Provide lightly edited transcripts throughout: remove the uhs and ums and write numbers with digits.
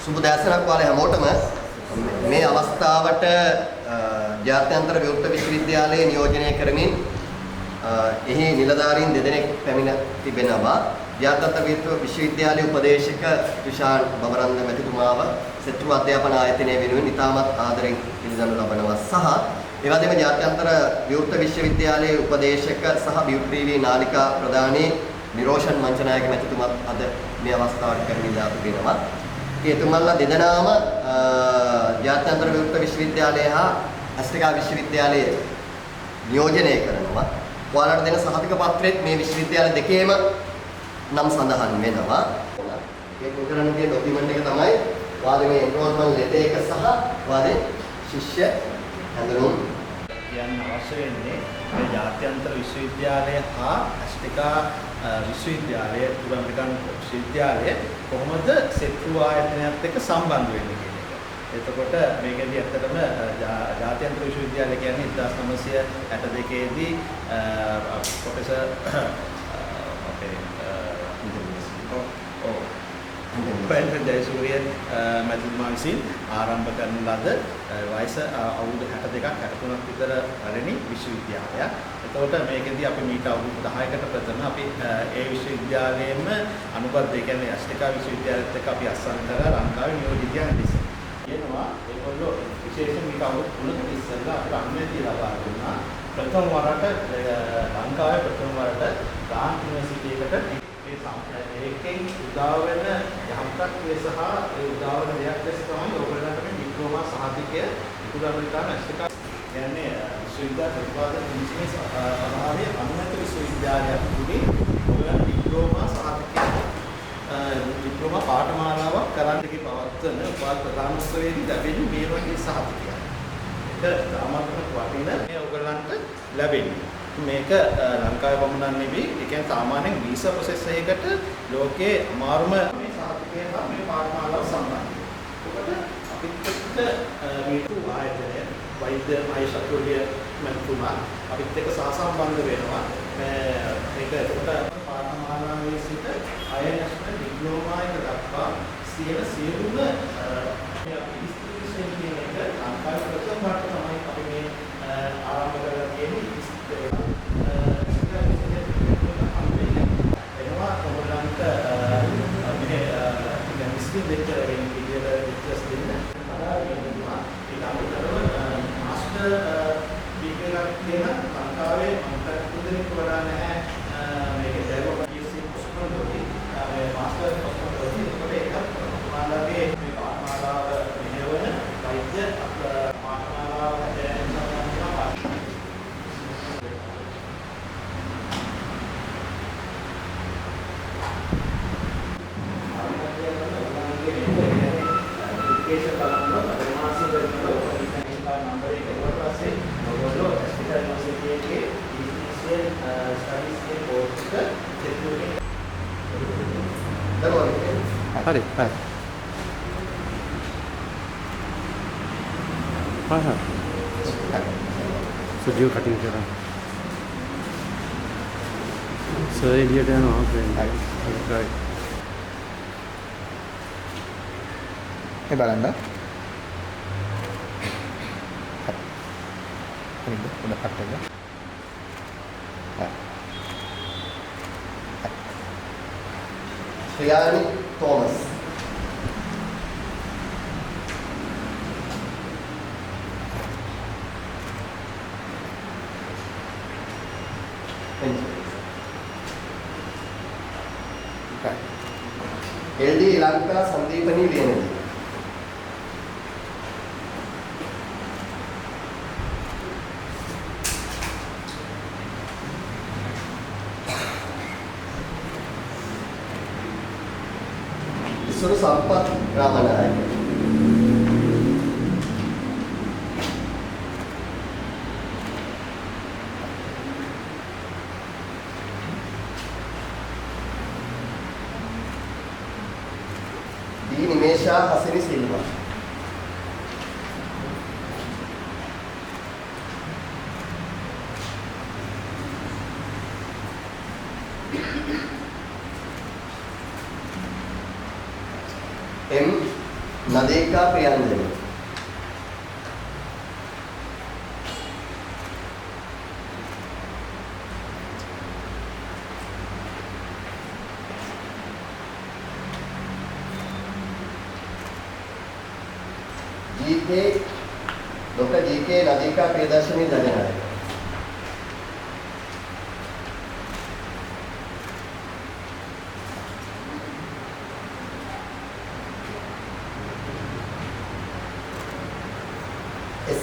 සුබ දැසනක් වාලේ හැමෝටම මේ අවස්ථාවට ජාත්‍යන්තර විවෘත විශ්වවිද්‍යාලයේ නියෝජනය කරමින් එහි නිලධාරීන් දෙදෙනෙක් පැමිණ තිබෙනවා. ජාත්‍යන්තර විවෘත විශ්වවිද්‍යාලයේ උපදේශක විශාල් බවරන්ද මැතිතුමාව සෙට්‍රු අධ්‍යාපන ආයතනය වෙනුවෙන් ඉතාමත් ආදරෙන් පිළිගනු ලබනවා සහ ඒ වගේම ජාත්‍යන්තර විවෘත විශ්වවිද්‍යාලයේ උපදේශක සහ බියුටීවී නාලිකා ප්‍රධානී නිරෝෂන් මංචනායක මැතිතුමත් අද මේ අවස්ථාවට කරමිලා තිබෙනවා. එතුමන්ලා දෙදෙනාම ජාත්‍යන්තර විවෘත විශ්වවිද්‍යාලය හා ඇස්ට්‍රිකා විශ්වවිද්‍යාලයේ නියෝජනය කරනවා. ඔයාලට දෙන සහතික පත්‍රෙත් මේ විශ්වවිද්‍යාල දෙකේම නම් සඳහන් වෙනවා. මේ කරන්න තියෙන ડોකියුමන්ට් එක තමයි ඔයාලගේ මේ එන්රෝල්මන්ට් ලෙටර් එක සහ ඔයාලගේ ශිෂ්‍ය හැඳුනුම් කියන්න අවශ්‍ය වෙන්නේ මේ ජාත්‍යන්තර විශ්වවිද්‍යාලය හා ඇස්ට්‍රිකා විශ්වවිද්‍යාලය තුර ඇමරිකන් විශ්වවිද්‍යාලය කොහොමද සෙට්‍රු ආයතනයත් එක්ක සම්බන්ධ වෙන්නේ කියන එක. එතකොට මේකෙදී ඇත්තටම ජාත්‍යන්තර විශ්වවිද්‍යාලය කියන්නේ 1962 දී ප්‍රොෆෙසර් පෙන්ටන් ජයසූරිය මැතිතුමා විසින් ආරම්භ කරන ලද වයස අවුරුදු 62ක් 63ක් විතර පැරණි විශ්වවිද්‍යාලයක්. එතකොට මේකෙදී අපි මීට අවුරුදු 10කට ප්‍රථම අපි ඒ විශ්වවිද්‍යාලයේම අනුබද්ධ ඒ කියන්නේ ඇස්ට්‍රිකා විශ්වවිද්‍යාලයත් එක්ක අපි අත්සන් කරලා ලංකාවේ නියෝජිතයන් ලෙස කියනවා. ඒගොල්ලෝ විශේෂයෙන් මීට අවුරුදු 3කට ඉස්සෙල්ලා අපිට අනුමැතිය ලබා දුන්නා. ප්‍රථම වරට ලංකාවේ ප්‍රථම වරට ගාන් යුනිවර්සිටි එකට ඒකෙන් උදා වෙන යම්තක් වේ සහ ඒ උදා වෙන දෙයක් ලෙස තමයි ඔයගොල්ලන්ට මේ ඩිප්ලෝමා සහතිකය උතුරු ඇමරිකානු ඇස්ට්‍රිකා කියන්නේ විශ්වවිද්‍යාල ප්‍රතිපාදන නිමිති සභාවේ අනුමත විශ්වවිද්‍යාලයක් තුලින් ඔයගොල්ලන් ඩිප්ලෝමා සහතිකය ඩිප්ලෝමා පාඨමාලාවක් කරන්නකේ පවත්වන උපාධි ප්‍රදානෝත්සවයේදී ලැබෙන්නේ මේ වගේ සහතිකයක්. ඒක තාමත්ම වටින මේ ඔයගොල්ලන්ට ලැබෙන්නේ. මේක ලංකාවේ පමණක් නෙවෙයි ඒ කියන්නේ සාමාන්‍යයෙන් වීසා ප්‍රොසෙස් එකකට ලෝකයේ අමාරුම මේ සාහිත්‍යය හා මේ පාඨමාලාව සම්බන්ධයි. ඔකට අපිත් එක්ක මේ ආයතනය වෛද්‍ය මහේෂතුලිය මැතිතුමා අපිත් එක්ක සහසම්බන්ධ වෙනවා. මේක එතකොට පාඨමාලාවේ සිට අයනැෂනල් ඩිප්ලෝමා එක දක්වා සියලුම මේ අපි ඉන්ස්ටිටියුෂන් කියන එක ලංකාවේ ප්‍රථම වරට තමයි අපි මේ ආරම්භ කරලා තියෙන්නේ. ලංකාවේ මන්තර කුදෙනෙක් වඩා නැහැ මේක ඩෙවලොප්මන්ට් පොස්ට්මන්ට්වලදී මේ මාස්ටර් පොස්ට්මන්ට්වලදී ඒකට එකක් පාඨමාලාවේ මේ පාඨමාලාව මෙහෙවන වෛද්‍ය පාඨමාලාව හැදෙන හරි හරි හා සුජියෝ කටින් කරා සර් එළියට යනවා ෆ්‍රෙන්ඩ් හරි මේ බලන්න හරිද උඩ කට්ටක ශ්‍රියානි තෝමස් එල්ඩී ලංකා සංදීපනී ලියනදී ඉස්සර සම්පත් Ramanayake D निमेशा Hasani Silva M Nadeka Priyanjali. GK Dr. GK Nadeka Priyadarshini Jagannath.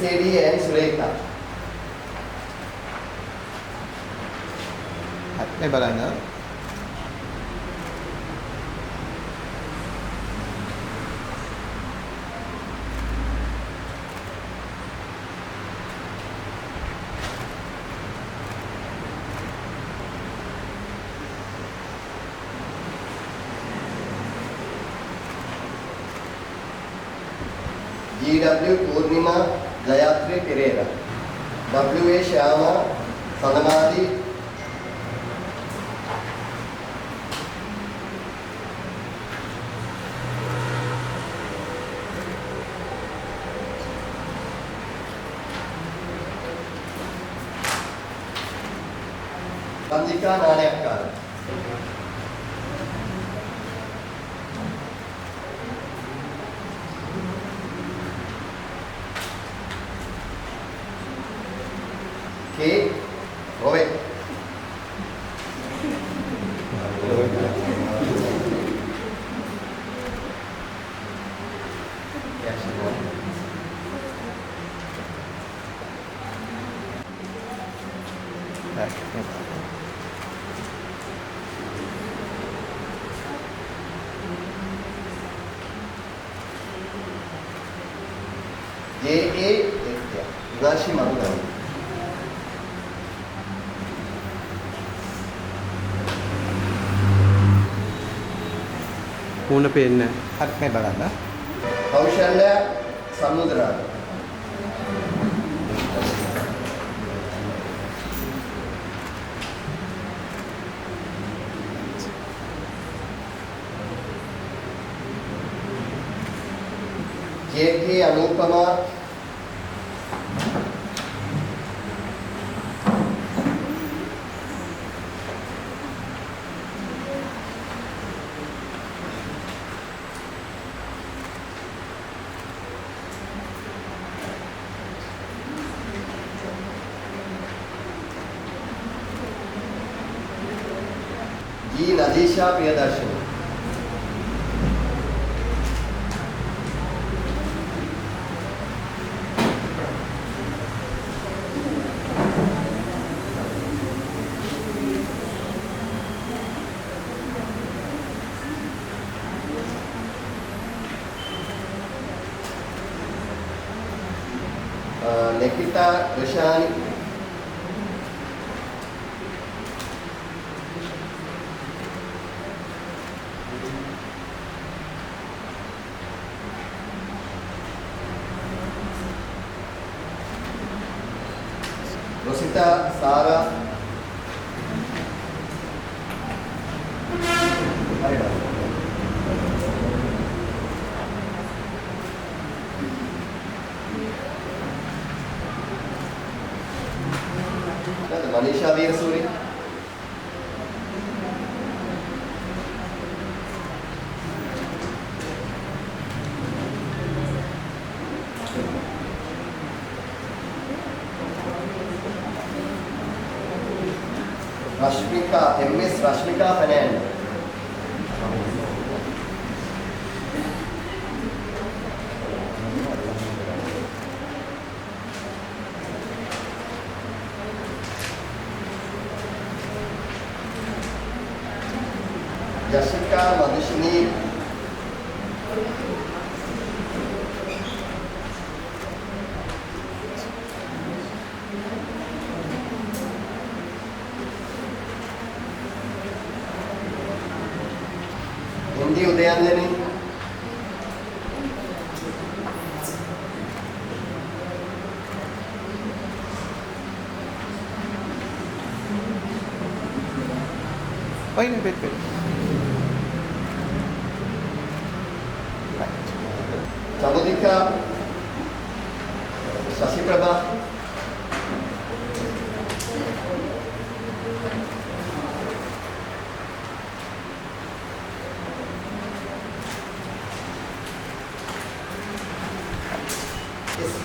SAD and Surekha. මේ බලන්න. GW Purnima Jayatri Pereira. WA Shyama Sanamadi. Bandika Nanayakkara. K. Rohit. JA Vivashi Madhurani. මූණ පේන්නේ හරි මේ බලන්න. Kaushalya Samudra. JK Anupama. G. Nadisha Priyadarshini. Nikita Dushani. Rosita Sara. Manisha Veerasuri. Rashmika, MS Rashmika Fernando. Jessica Madhushini. Hindi Udayanjani. Wait a bit. Chamudika Shashiprabha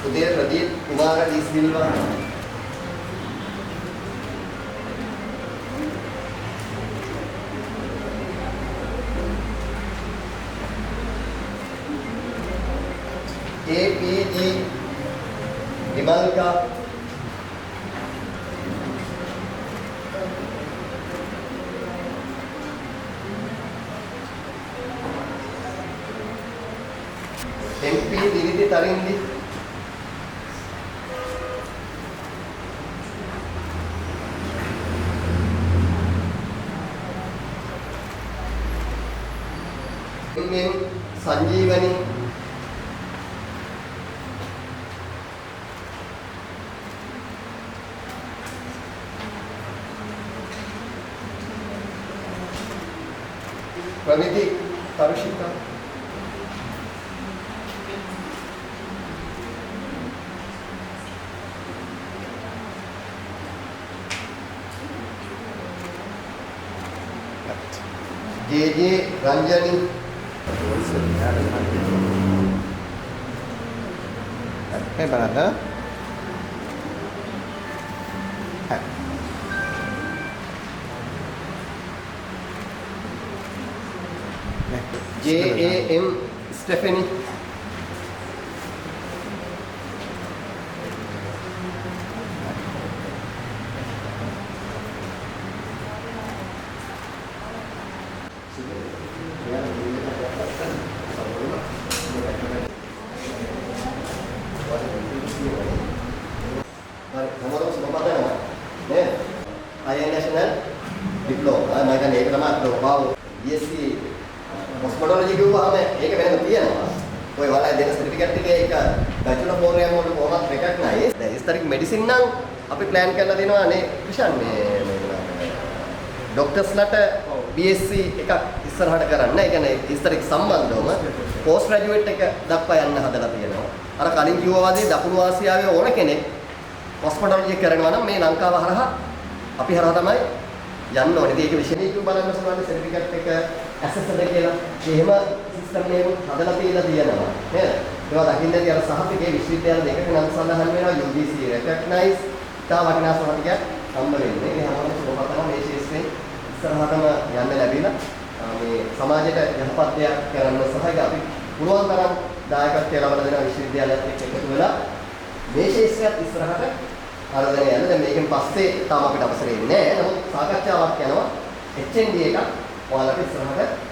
Udaya Pradeep Kumara de Silva APG Vimalka MP Diviti Tarindi Sanjeewani Pramiti Tarushika JJ Ranjani May balanda? Hai. JAM Stephanie Nomor sebapa nama? Ne? IIN National Diploma. Maka ni ekama diploma. BSc Cosmetology කිව්වහම ඒක වෙනම තියෙනවා. ඔය වලයි දෙන certificate එකේ එක bachelor programme වල කොහොමද රෙකග්නයිස්. දැන් ඉස්තරික් මෙඩිසින් නම් අපි ප්ලෑන් කරලා දෙනවා නේ ක්‍රිෂන් මේ ડોක්ටර්ස්ලාට BSc එකක් ඉස්සරහට කරන්න. ඒ කියන්නේ ඉස්තරික් සම්බන්ධවම පෝස්ට් ග්‍රැජුවේට් එක දක්වා යන්න හදලා තියෙනවා. අර කලින් කිව්වා වගේ දකුණු ආසියාවේ ඕන කෙනෙක් කොස්මොටොලොජි කරනවා නම් මේ ලංකාව හරහා අපි හරහා තමයි යන්න ඕනේ. ඒක විශේෂයෙන් බලන්න සුවන්නේ සර්ටිෆිකේට් එක ඇසෙස්ද කියලා. එහෙම සිස්ටම් එකක් හදලා තියෙනවා. නේද? ඒවා දකින්නදී අර සහතිකේ විශ්වවිද්‍යාල දෙකක නම් සඳහන් වෙනවා UGC recognize තා වටිනා සහතිකයක් හම්බ වෙන්නේ. ඒ හැමෝම සුබපතන මේ ශාස්ත්‍රයේ ඉස්සරහටම යන්න ලැබිලා මේ සමාජයට යහපත් දෙයක් කරන්න සහ අපි පුළුවන් තරම් දායකත්වය ලබා දෙන විශ්වවිද්‍යාලයත් එක්ක එකතු වෙලා මේ ශාස්ත්‍රයත් ඉස්සරහට අරගෙන යන්න. දැන් මේකෙන් පස්සේ තාම අපිට අවසර එන්නේ නැහැ. නමුත් සාකච්ඡාවක් යනවා HND එකක් ඔයාලට ඉස්සරහට